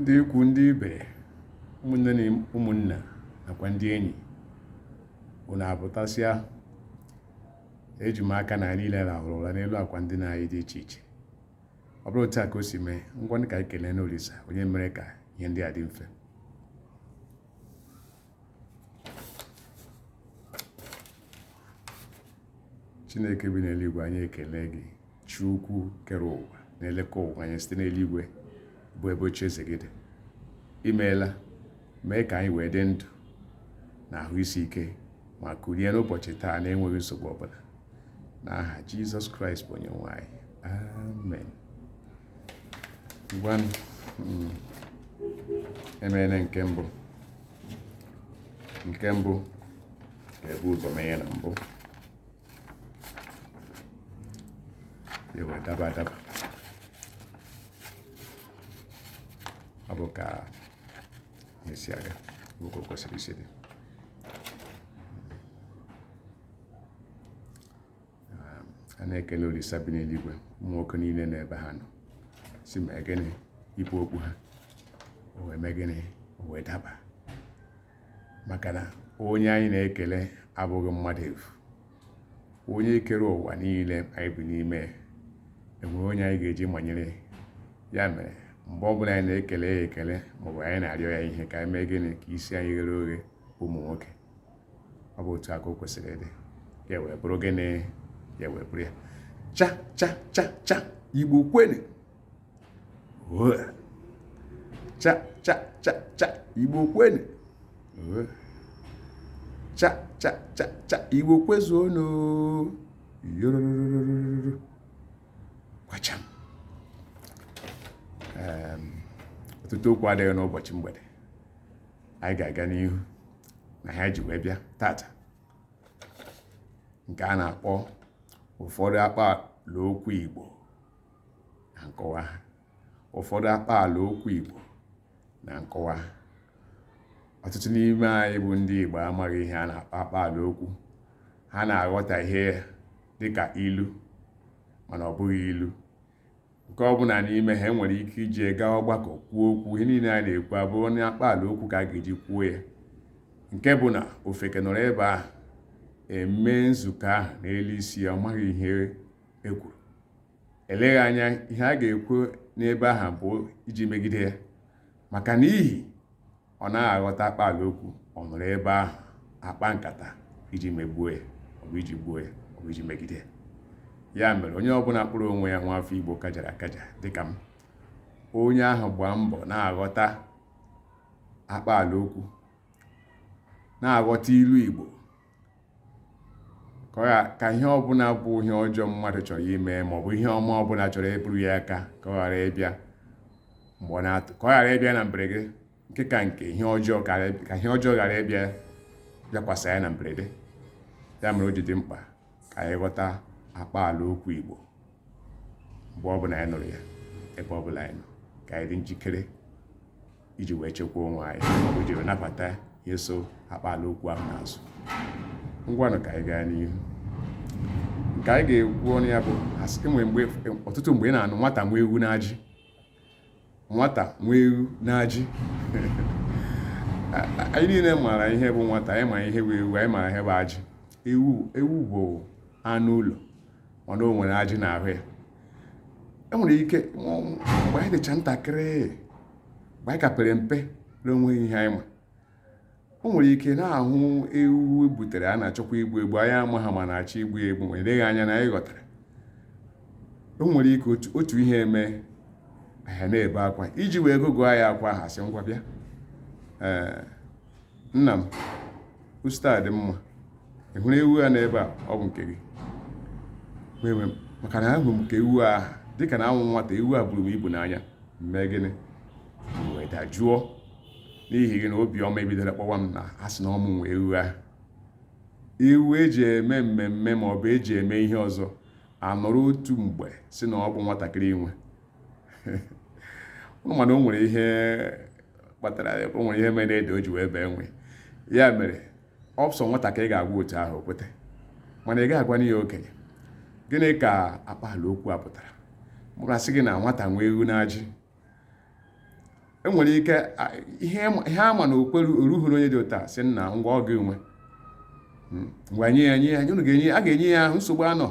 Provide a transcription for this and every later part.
ndị ikwu ndị ibe ụmụnne na ụmụnna nakwa ndị enyi unu apụtasịa. Eji m aka na niile rahụrụ ụra n'elu akwa ndị anyị dị iche iche. Ọ bụrụ otu a ka o si mee, ngwa ka anyị kelee n'Olisa onye mere ka ihe ndị a dị mfe. Chineke bi n'eluigwe, anyị ekele gị. Chi ukwu kere ụwa na-elekọ ụwa anyị site n'eluigwe bụ ebe oche eze gị dị. Imeela mee ka anyị wee dị ndụ na ahụ isi ike ma kulie n'ụbọchị taa na-enweghị nsogbu ọbụla. N'aha Jizọs Kraịst bụ onye nwe anyị. Amen. Ngwanụ emeela nke mbụ ga-ebu ụzọ mee ya na mbụ. Ewe daba adaba. Ọ bụ ka esi aga oge kwesịrị isi dị. A na-ekele Olisa bi n'eluigwe, ụmụ nwoke niile n'ebe ha nọ, si mee gịnị ibu okpu ha o wee mee gịnị o wee daba. Maka na onye anyị na-ekele abụghị mmadụ efu. Onye kere ụwa niile anyị bi n'ime enwere onye anyị ga-eji manyere. Ya mere mgbe ọbụla anyị na-ekele ya ekele maọbụ anyị na-arịọ ya ihe ka anyị mee gịnị ka isi anyị ghere oghe ụmụ nwoke. Ọ bụ otu aka o kwesịrị ịdị. Ya wee bụrụ gịnị, ya wee bụrụ ya. Cha cha cha cha Igbo kwenu. Cha cha cha cha Igbo kwenu. Cha cha cha cha Igbo kwezuonu. Yorororororo. Kwacham. Ọtụtụ okwu adịghị n'ụbọchị mgbede. Anyị ga-aga n'ihu na ha ji wee bịa tata, nke a na-akpọ ụfọdụ akpaalaokwu Igbo na nkọwa. Ụfọdụ akpaalaokwu Igbo na nkọwa. Ọtụtụ n'ime anyị bụ ndị Igbo amaghị ihe a na-akpọ akpaalaokwu. Ha na-aghọta ihe dịka ilu, mana ọ bụghị ilu. Nke ọ bụla n'ime ha nwere ike iji gaa ọgbakọ kwuo okwu. Ihe niile a na-ekwu abụrụ na akpaalaokwu ka a ga-eji kwuo ya. Nke bụ na ofeke nọrọ ebe ahụ eme nzukọ ahụ n'elu isi ya, ọ maghị ihe e kwuru. Eleghị anya ihe a ga-ekwu n'ebe ahụ bụ iji megide ya, maka n'ihi ọ naghị aghọta akpaalaokwu. Ọ nọrọ ebe ahụ akpa nkata iji megbuo ya, ọ bụ iji gbuo ya, ọ bụ iji megide ya. Ya mere onye ọbụla kpụrụ onwe ya nwa afọ Igbo kajara akaja dịka m, onye ahụ gbaa mbọ na-aghọta akpaalaokwu, na-aghọta ilu Igbo, ka ihe ọbụla bụ ihe ọjọọ mmadụ chọrọ ime maọbụ ihe ọma ọbụla chọrọ eburu ya aka ka ọ ghara ịbịa ka ọ ghara ịbịa na mberede. Nke ka nke ihe ọjọọ ka ihe ọjọọ ghara ịbịa bịakwasị ya na mberede. Ya mere o ji dị mkpa ka anyị ghọta akpaalaokwu Igbo mgbe ọbụla anyị nụrụ ya, ebe ọbụla anyị nọ, ka anyị dị njikere iji wee chekwaa onwe anyị maọbụ iji wee nabata ihe so akpaalaokwu ahụ n'azụ. Ngwanụ ka anyị gaa n'ihu. Nke anyị ga-ekwu ọnụ ya bụ ọtụtụ mgbe ị na-anụ nwata nwee ewu n'ajị. Nwata nwee ewu n'ajị. Anyị niile maara ihe bụ nwata, anyị ma ihe bụ ewu, anyị maara ihe bụ ajị. Ewu bụ anụ ụlọ, mana o nwere ajị n'ahụ ya. Enwere ike mgbe anyị dịcha ntakịrị, mgbe anyị ka pere mpe n'onweghị ihe anyị ma, o nwere ike na-ahụ ewu butere a na-achọkwa igbu egbu, anyị ama ha ma na-achọ igbu egbu, ma eleghị anya na anyị ghọtara. O nwere ike otu ihe eme ahịa na-ebe akwa. Iji wee gụgụọ ya akwa ha sị ngwa bịa, nna m usta dị mma, ị hụrụ ewu a n'ebe a, ọ bụ nke gị. Maka na ahụ m ka ewu a dịka na anwụ nwata, ewu a buru m ibu n'anya. Mee gịnị? Wee dajụọ n'ihi gị na obiọma ebidoro kpọwa m na a sị na ọmụ nwe ewu ahụ. Ewu eji eme mmemme maọbụ eji eme ihe ọzọ anọrọ otu mgbe si na ọ bụ nwatakịrị inwe. Mana o nwere ihe kpatara, o nwere ihe mere ede o ji wee bee nwe. Ya mere ọsọ nwatakịrị ga-agwa otu ahụ okwete, mana ị ga-agwa n'ihe okenye. Gịnị ka akpaalaokwu a pụtara? Mụrụ asị gị na nwata nwee ewu n'ajị. enwere ike ihe ama na okweru oruhu onye dị ụta sị nna ngwa ọ ga-enwe ngwa nye ya unu ga-enye a ga-enye ya ahụ nsogbu anọ.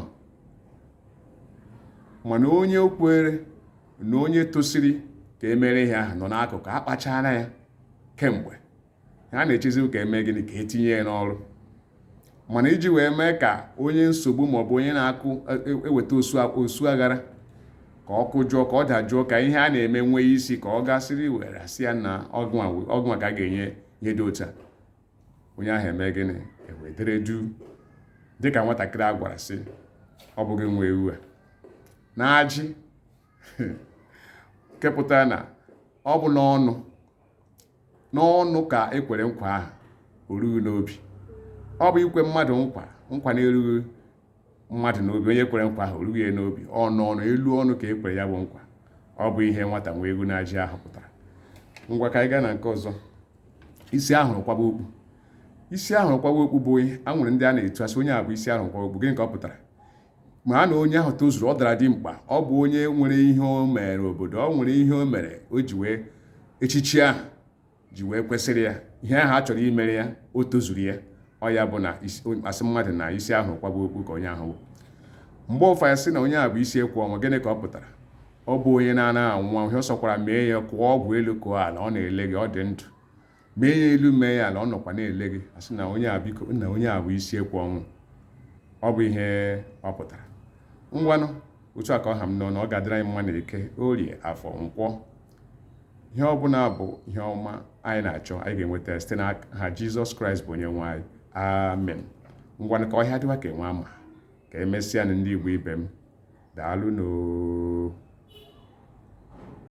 Mana onye okwere na onye tosiri ka emere ihe ahụ nọ n'akụkụ akpachara ya kemgbe ha na-echezi ka eme gịnị ka etinye ya n'ọrụ. Mana iji wee mee ka onye nsogbu maọbụ onye na-akụ eweta osu aghara ka ọ kụjụọ ka ọ dajụọ ka ihe a na-eme nwee isi ka ọ gasịrị were asị ya na ọgụnwa ka a ga-enye ihe dị otu a, onye ahụ eme gịnị ewedere du dịka nwatakịrị a gwara sị ọ bụghị nwa ewu a na ajị kepụtara na ọ bụ n'ọnụ ka ekwere nkwa ahụ orughị n'obi. Ọ bụ ikwe mmadụ nkwa na-erughị mmadụ n'obi, onye kwere nkwa ahụ orughị ya n'obi, ọnụ elu ọnụ ka ekwere ya bụ nkwa. Ọ bụ ihe nwata nwa egwu na ajị ahụ pụtara. Ngwa ka anyị gaa na nke ọzọ. Isi ahụrụ kwaba okpu. Isi ahụrụ kwaba okpu bụ ihe a nwere ndị a na-etu asị onye a bụ isi ahụrụ kwaba okpu. Gịnị ka ọ pụtara? Ma a na onye ahụ tozuru, ọ dara dị mkpa, ọ bụ onye nwere ihe o mere obodo, ọ nwere ihe o mere o ji wee echichi ahụ ji wee kwesịrị ya, ihe ahụ a chọrọ imere ya o tozuru ya. Ọ ya bụ na asị mmadụ na isi ahụ kwaba okpu ka onye ahụ bụ. Mgbe ụfọdụ sị na onye a bụ isi ekwu ọnwụ. Gịnị ka ọ pụtara? Ọ bụ onye na-anaghị anwụ anwụ. Ihe ọ sọkwara mee ya kwụọ ọgwụ elu kụọ ala, ọ na-ele gị, ọ dị ndụ. Mee ya elu mee ya ala, ọ nọkwa na-ele gị. Asị na onye a biko na onye a bụ isi ekwu ọnwụ. Ọ bụ ihe ọ pụtara. Ngwanụ otu a ka ọ ha m nọ na ọ ga-adịrị anyị mma na Eke, Orie, Afọ, Nkwọ. Ihe ọbụla bụ ihe ọma anyị na-achọ anyị ga-enweta site n'aha Jizọs Kraịst bụ onye nwe anyị. Amen. Ngwanụ ka ọhịa dịwa ka enwe ama ka emesịa na ndị Igbo ibe m. Daalụ n'oo.